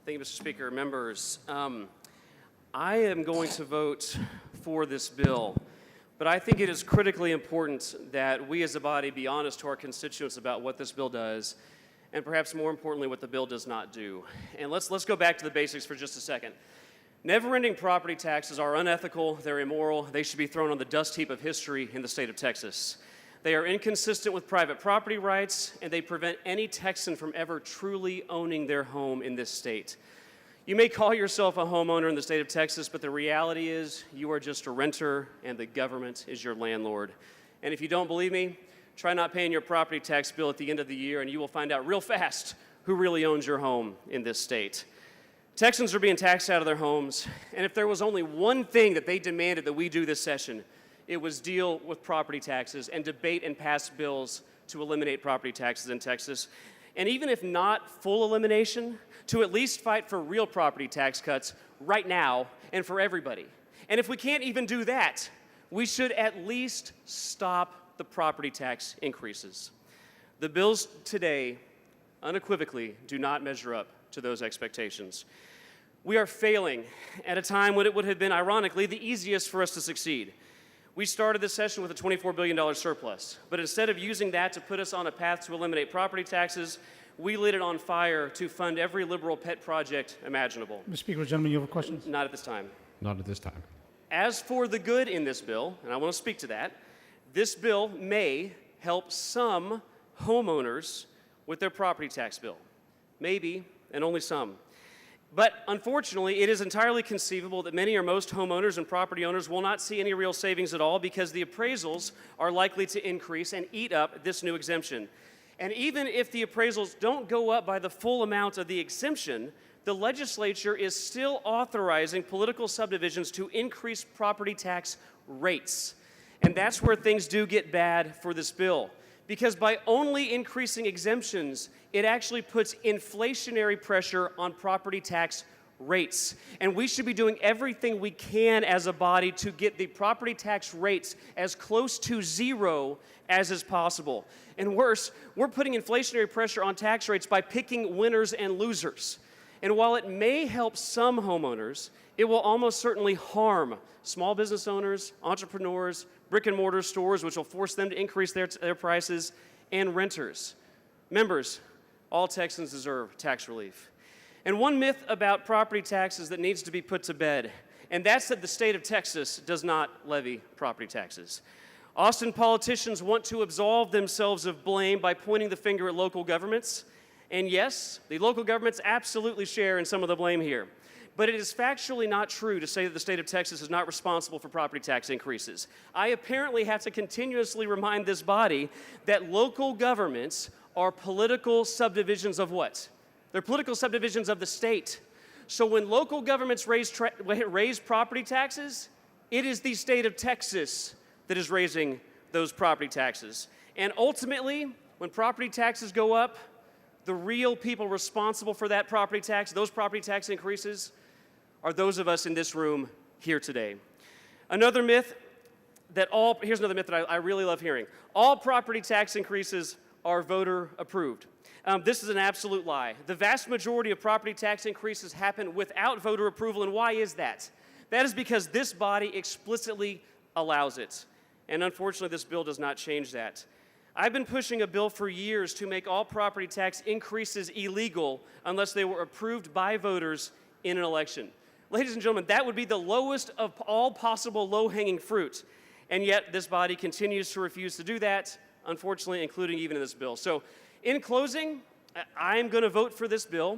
Thank you, Mr. Speaker. Members, I am going to vote for this bill, but I think it is critically important that we as a body be honest to our constituents about what this bill does, and perhaps more importantly, what the bill does not do. And let's go back to the basics for just a second. Never-ending property taxes are unethical, they're immoral, they should be thrown on the dust heap of history in the state of Texas. They are inconsistent with private property rights, and they prevent any Texan from ever truly owning their home in this state. You may call yourself a homeowner in the state of Texas, but the reality is you are just a renter, and the government is your landlord. And if you don't believe me, try not paying your property tax bill at the end of the year, and you will find out real fast who really owns your home in this state. Texans are being taxed out of their homes, and if there was only one thing that they demanded that we do this session, it was deal with property taxes and debate and pass bills to eliminate property taxes in Texas. And even if not full elimination, to at least fight for real property tax cuts right now and for everybody. And if we can't even do that, we should at least stop the property tax increases. The bills today unequivocally do not measure up to those expectations. We are failing at a time when it would have been, ironically, the easiest for us to succeed. We started this session with a $24 billion surplus, but instead of using that to put us on a path to eliminate property taxes, we lit it on fire to fund every liberal pet project imaginable. Mr. Speaker, gentlemen, you have a question? Not at this time. Not at this time. As for the good in this bill, and I want to speak to that, this bill may help some homeowners with their property tax bill. Maybe, and only some. But unfortunately, it is entirely conceivable that many or most homeowners and property owners will not see any real savings at all because the appraisals are likely to increase and eat up this new exemption. And even if the appraisals don't go up by the full amount of the exemption, the legislature is still authorizing political subdivisions to increase property tax rates. And that's where things do get bad for this bill. Because by only increasing exemptions, it actually puts inflationary pressure on property tax rates. And we should be doing everything we can as a body to get the property tax rates as close to zero as is possible. And worse, we're putting inflationary pressure on tax rates by picking winners and losers. And while it may help some homeowners, it will almost certainly harm small business owners, entrepreneurs, brick and mortar stores, which will force them to increase their prices, and renters. Members, all Texans deserve tax relief. And one myth about property taxes that needs to be put to bed, and that's that the state of Texas does not levy property taxes. Austin politicians want to absolve themselves of blame by pointing the finger at local governments. And yes, the local governments absolutely share in some of the blame here. But it is factually not true to say that the state of Texas is not responsible for property tax increases. I apparently have to continuously remind this body that local governments are political subdivisions of what? They're political subdivisions of the state. So when local governments raise property taxes, it is the state of Texas that is raising those property taxes. And ultimately, when property taxes go up, the real people responsible for that property tax, those property tax increases, are those of us in this room here today. Another myth that here's another myth that I really love hearing. All property tax increases are voter approved. This is an absolute lie. The vast majority of property tax increases happen without voter approval, and why is that? That is because this body explicitly allows it. And unfortunately, this bill does not change that. I've been pushing a bill for years to make all property tax increases illegal unless they were approved by voters in an election. Ladies and gentlemen, that would be the lowest of all possible low-hanging fruit. And yet, this body continues to refuse to do that, unfortunately, including even in this bill. So, in closing, I'm going to vote for this bill,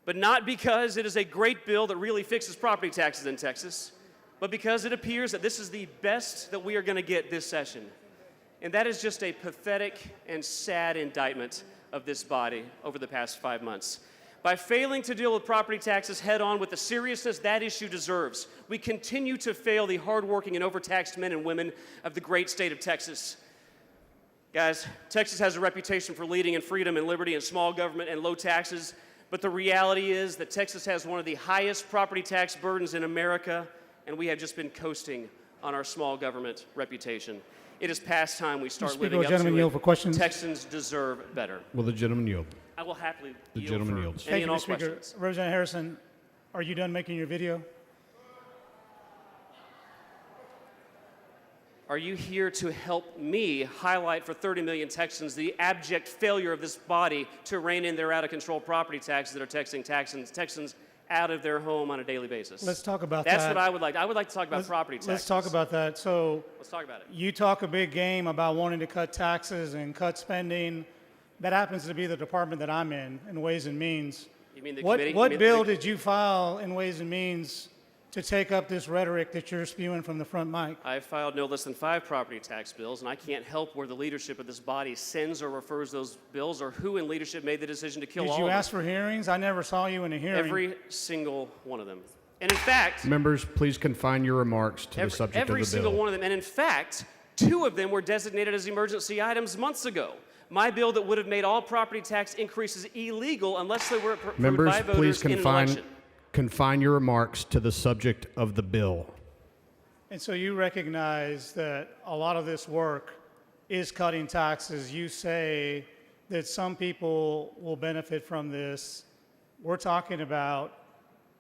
but not because it is a great bill that really fixes property taxes in Texas, but because it appears that this is the best that we are going to get this session. And that is just a pathetic and sad indictment of this body over the past 5 months. By failing to deal with property taxes head-on with the seriousness that issue deserves, we continue to fail the hardworking and overtaxed men and women of the great state of Texas. Guys, Texas has a reputation for leading in freedom and liberty and small government and low taxes, but the reality is that Texas has one of the highest property tax burdens in America, and we have just been coasting on our small government reputation. It is past time we start living up to it. Yield for questions. Texans deserve better. Will the gentleman yield? I will happily The yield gentleman for yields. any Thank and you, all Mr. Speaker. questions. Representative Harrison, are you done making your video? Are you here to help me highlight for 30 million Texans the abject failure of this body to rein in their out-of-control property taxes that are taxing Texans out of their home on a daily basis? Let's talk about That's that. what I would like. I would like to talk about property taxes. Let's talk about that. So Let's talk about it. you talk a big game about wanting to cut taxes and cut spending. That happens to be the department that I'm in Ways and Means. You mean the What committee? what bill did you file in Ways and Means to take up this rhetoric that you're spewing from the front mic? I filed no less than 5 property tax bills, and I can't help where the leadership of this body sends or refers those bills, or who in leadership made the decision to kill all Did of you them. ask for hearings? I never saw you in a hearing. Every single one of them. And in fact, Members, please confine your remarks to the subject of the every single bill. one of them. And in fact, 2 of them were designated as emergency items months ago. My bill that would have made all property tax increases illegal unless they were approved Members, by please voters in an election. confine your remarks to the subject of the bill. And so you recognize that a lot of this work is cutting taxes. You say that some people will benefit from this. We're talking about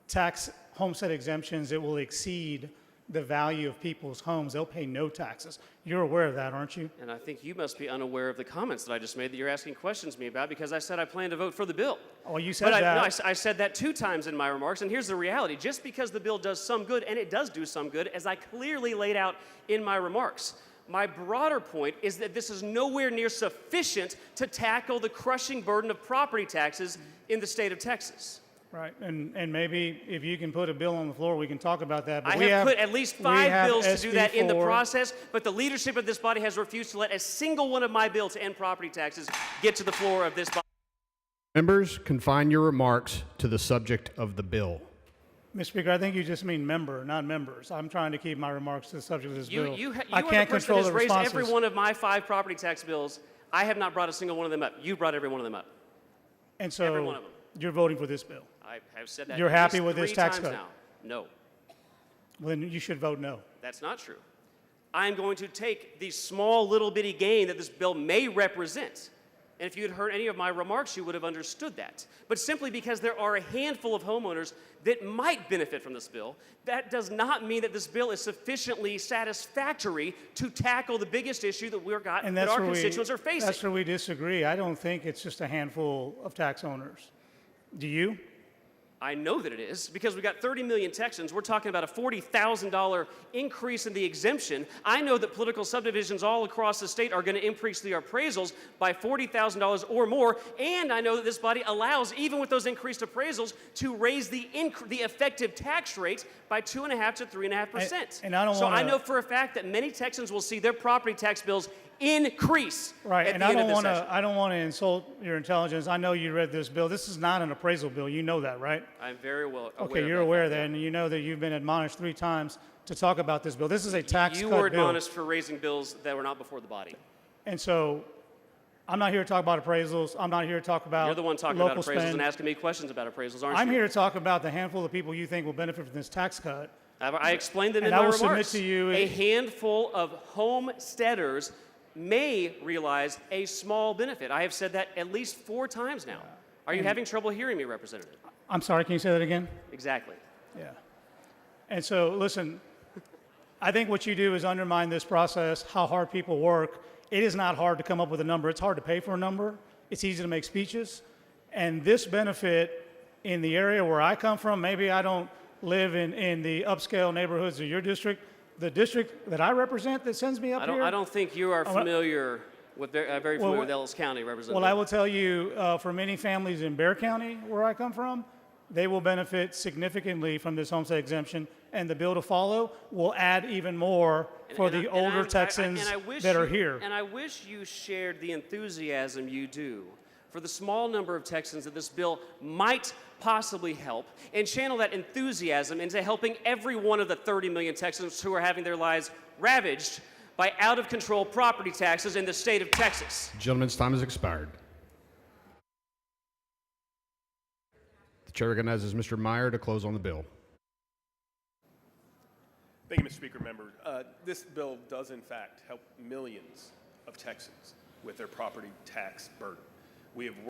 tax homestead exemptions that will exceed the value of people's homes. They'll pay no taxes. You're aware of that, aren't you? And I think you must be unaware of the comments that I just made that you're asking questions to me about, because I said I plan to vote for the bill. Oh, you said But that. I said that 2 times in my remarks, and here's the reality. Just because the bill does some good, and it does do some good, as I clearly laid out in my remarks, my broader point is that this is nowhere near sufficient to tackle the crushing burden of property taxes in the state of Texas. Right, and maybe if you can put a bill on the floor, we can talk about that. But I we have put at least 5 bills to do that in the SB4. process, but the leadership of this body has refused to let a single one of my bills to end property taxes get to the floor of this body. Members, confine your remarks to the subject of the bill. Mr. Speaker, I think you just mean member, not members. I'm trying to keep my remarks to the subject of this bill. You I are the can't person control that the has raised responses. every one of my 5 property tax bills. I have not brought a single one of them up. You brought every one of them up. And every one so of them. you're voting for this bill. I have said that You're at happy least with this 3 tax times cut? now. No, Well, then you should vote no. that's not true. I'm going to take the small little bitty gain that this bill may represent. And if you had heard any of my remarks, you would have understood that. But simply because there are a handful of homeowners that might benefit from this bill, that does not mean that this bill is sufficiently satisfactory to tackle the biggest issue that we've got, And that that's our where constituents are facing. That's where we disagree. I don't think it's just a handful of tax owners. Do you? I know that it is, because we got 30 million Texans. We're talking about a $40,000 increase in the exemption. I know that political subdivisions all across the state are going to increase the appraisals by $40,000 or more, and I know that this body allows, even with those increased appraisals, to raise the effective tax rate by 2.5% to 3.5%. And I don't so wanna- I know for a fact that many Texans will see their property tax bills increase Right, at and the I end of don't this want to. session. I don't want to insult your intelligence. I know you read this bill. This is not an appraisal bill. You know that, right? I'm very well aware Okay, of you're that aware fact, of that, yeah. and you know that you've been admonished 3 times to talk about this bill. This is a tax You cut were bill. admonished for raising bills that were not before the body. And so, I'm not here to talk about appraisals. I'm not here to talk about You're the one talking about local appraisals spend. and asking me questions about appraisals, aren't I'm you? here to talk about the handful of people you think will benefit from this tax cut. I explained them in And I my will submit remarks. to you- A handful of homesteaders may realize a small benefit. I have said that at least 4 times now. Are you having trouble hearing me, Representative? I'm sorry, can you say that again? Exactly. Yeah. And so, listen, I think what you do is undermine this process, how hard people work. It is not hard to come up with a number. It's hard to pay for a number. It's easy to make speeches. And this benefit in the area where I come from, maybe I don't live in the upscale neighborhoods of your district. The district that I represent that sends me up here. I don't think you are familiar with very familiar with Ellis County, Representative. Well, I will tell you, for many families in Bexar County, where I come from, they will benefit significantly from this homestead exemption, and the bill to follow will add even more for the older Texans that are here. And I wish you shared the enthusiasm you do for the small number of Texans that this bill might possibly help, and channel that enthusiasm into helping every one of the 30 million Texans who are having their lives ravaged by out-of-control property taxes in the state of Texas. Gentleman's time has expired. The chair recognizes Mr. Meyer to close on the bill. Thank you, Mr. Speaker. Member, this bill does, in fact, help millions of Texans with their property tax burden. We have